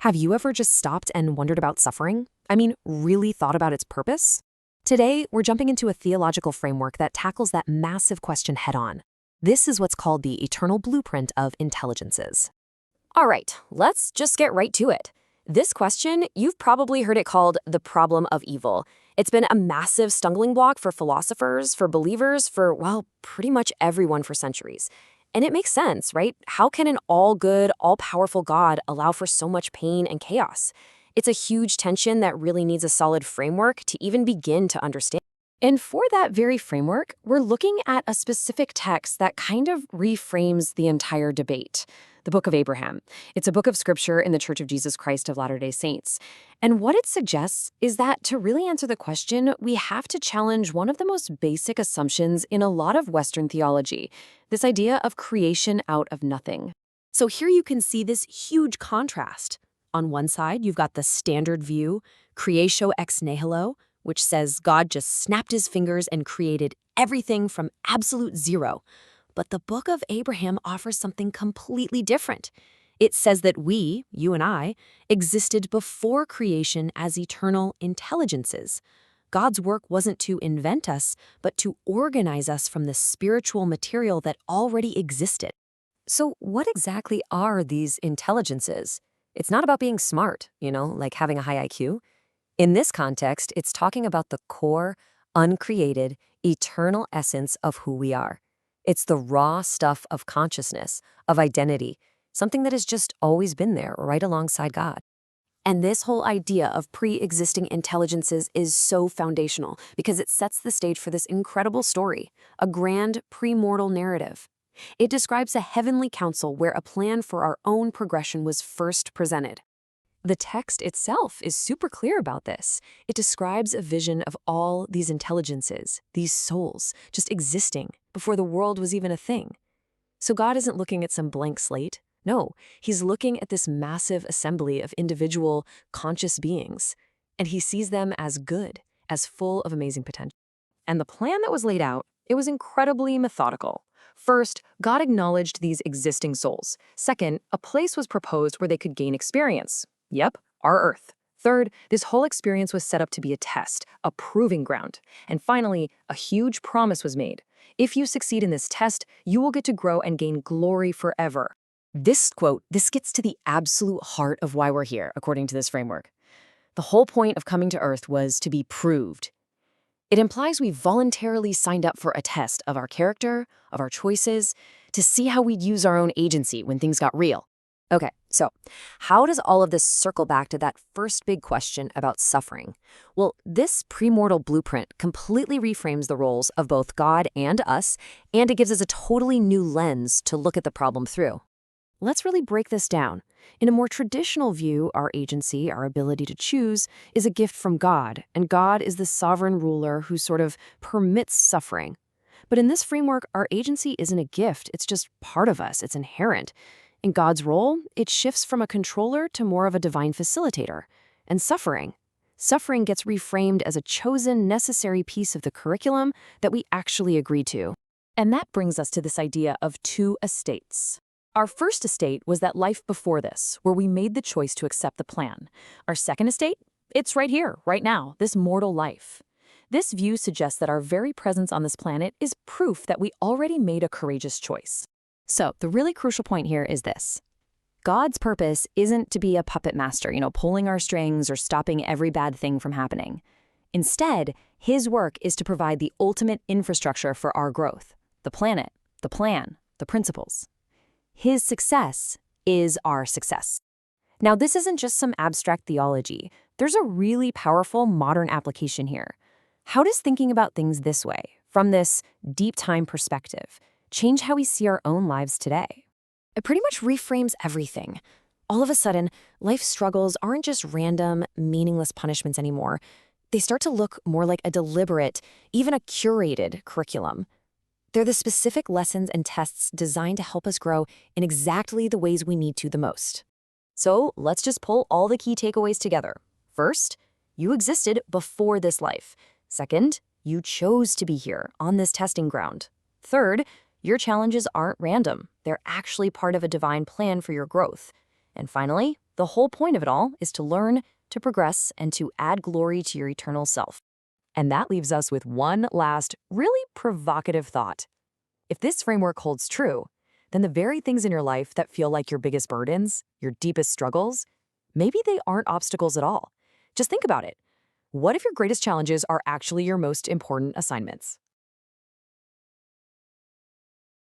Have you ever just stopped and wondered about suffering? I mean, really thought about its purpose? Today, we're jumping into a theological framework that tackles that massive question head-on. This is what's called the eternal blueprint of intelligences. All right, let's just get right to it. This question, you've probably heard it called the problem of evil. It's been a massive stumbling block for philosophers, for believers, for, well, pretty much everyone for centuries. And it makes sense, right? How can an all-good, all-powerful God allow for so much pain and chaos? It's a huge tension that really needs a solid framework to even begin to understand. And for that very framework, we're looking at a specific text that kind of reframes the entire debate. The Book of Abraham. It's a book of scripture in the Church of Jesus Christ of Latter-day Saints. And what it suggests is that to really answer the question, we have to challenge one of the most basic assumptions in a lot of Western theology, this idea of creation out of nothing. So here you can see this huge contrast. On one side, you've got the standard view, creatio ex nihilo, which says God just snapped his fingers and created everything from absolute zero. But the Book of Abraham offers something completely different. It says that we, you and I, existed before creation as eternal intelligences. God's work wasn't to invent us, but to organize us from the spiritual material that already existed. So what exactly are these intelligences? It's not about being smart, like having a high IQ. In this context, it's talking about the core, uncreated, eternal essence of who we are. It's the raw stuff of consciousness, of identity, something that has just always been there right alongside God. And this whole idea of pre-existing intelligences is so foundational because it sets the stage for this incredible story, a grand premortal narrative. It describes a heavenly council where a plan for our own progression was first presented. The text itself is super clear about this. It describes a vision of all these intelligences, these souls, just existing before the world was even a thing. So God isn't looking at some blank slate. No, he's looking at this massive assembly of individual, conscious beings, and he sees them as good, as full of amazing potential. And the plan that was laid out, it was incredibly methodical. First, God acknowledged these existing souls. Second, a place was proposed where they could gain experience. Yep, our Earth. Third, this whole experience was set up to be a test, a proving ground. And finally, a huge promise was made. If you succeed in this test, you will get to grow and gain glory forever. This quote, this gets to the absolute heart of why we're here, according to this framework. The whole point of coming to Earth was to be proved. It implies we voluntarily signed up for a test of our character, of our choices, to see how we'd use our own agency when things got real. Okay, so how does all of this circle back to that first big question about suffering? Well, this premortal blueprint completely reframes the roles of both God and us, and it gives us a totally new lens to look at the problem through. Let's really break this down. In a more traditional view, our agency, our ability to choose, is a gift from God, and God is the sovereign ruler who sort of permits suffering. But in this framework, our agency isn't a gift, it's just part of us, it's inherent. In God's role, it shifts from a controller to more of a divine facilitator. And suffering gets reframed as a chosen, necessary piece of the curriculum that we actually agree to. And that brings us to this idea of two estates. Our first estate was that life before this, where we made the choice to accept the plan. Our second estate? It's right here, right now, this mortal life. This view suggests that our very presence on this planet is proof that we already made a courageous choice. So the really crucial point here is this. God's purpose isn't to be a puppet master, pulling our strings or stopping every bad thing from happening. Instead, his work is to provide the ultimate infrastructure for our growth, the planet, the plan, the principles. His success is our success. Now, this isn't just some abstract theology. There's a really powerful modern application here. How does thinking about things this way, from this deep time perspective, change how we see our own lives today? It pretty much reframes everything. All of a sudden, life struggles aren't just random, meaningless punishments anymore. They start to look more like a deliberate, even a curated curriculum. They're the specific lessons and tests designed to help us grow in exactly the ways we need to the most. So let's just pull all the key takeaways together. First, you existed before this life. Second, you chose to be here on this testing ground. Third, your challenges aren't random. They're actually part of a divine plan for your growth. And finally, The whole point of it all is to learn, to progress, and to add glory to your eternal self. And that leaves us with one last, really provocative thought. If this framework holds true, then the very things in your life that feel like your biggest burdens, your deepest struggles, maybe they aren't obstacles at all. Just think about it. What if your greatest challenges are actually your most important assignments?